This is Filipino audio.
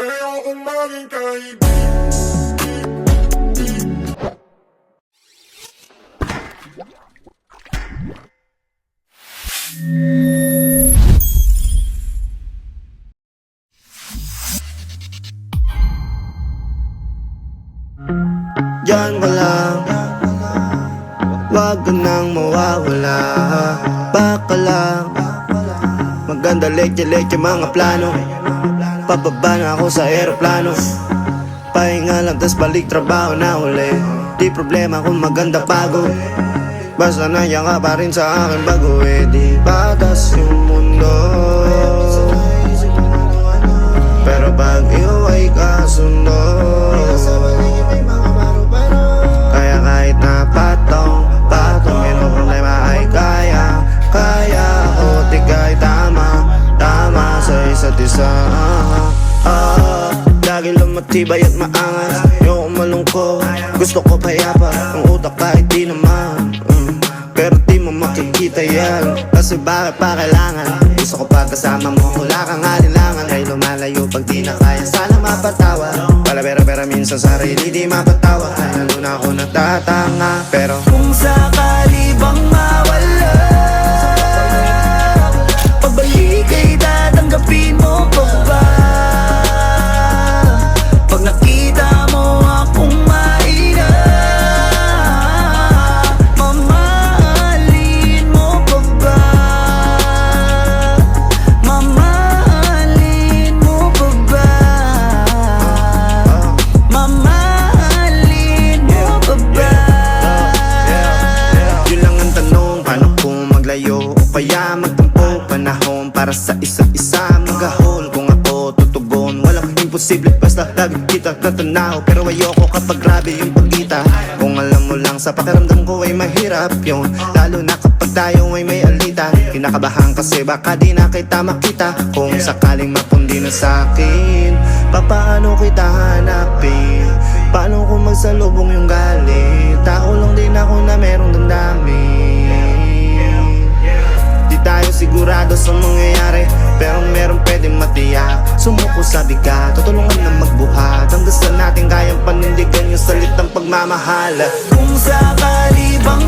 Ayokong maging kaibigan. Diyan ka lang, wag ka nang mawawala. Baka lang, maganda lekye-lekye mga plano. Pababa na ako sa eroplano, pahinga lang tas balik trabaho na uli. Di problema kung maganda pagod, basta nandiyan ka pa rin sa akin bago. Di batas yung mundo, pero pag iyo ay kasundo. Kaya kahit na patong may no problema ay kaya o di kahit tama sa isa't isa. Lagi lang matibay at maangas, ayoko malungkot, gusto ko payapa ang utak kahit di naman. Pero di mo makikita yan, kasi bakit pa kailangan? Gusto ko pa kasama mo, wala kang alinlangan. Ay lumalayo pag di na kaya, sana mapatawa. Pera minsan sarili di mapatawa. Ay lalo na ako natatanga. Pero kung sakali bang mawala, pagbalik ay tatanggapin mo pa ba? Pag nakita mo akong maina, mamahalin mo pa ba? Mamahalin mo pa ba? Mamahalin mo pa ba? Yun lang ang tanong, paano kung maglayo o kaya magtampo? Panahon para sa isa't isa, mag-ahol kung ako tutugon. Walang imposible basta lagi kita natanaw, pero ayoko kapag grabe yung pagkita. Kung alam mo lang sa pakiramdam ko ay mahirap yun, lalo na kapag tayo ay may alita. Kinakabahan kasi baka di na kita makita. Kung sakaling mapundi na sa'kin, papaano kita hanapin? Paano kung magsalubong yung galit? Tao lang din ako na merong damdamin. Di tayo sigurado sa mangyayari, pero meron pwedeng matiyak. Sumuko sa bigat, tutulungan na magbuhat, hanggang sa natin kayang panindigan yung salitang pagmamahal. Kung sakali bang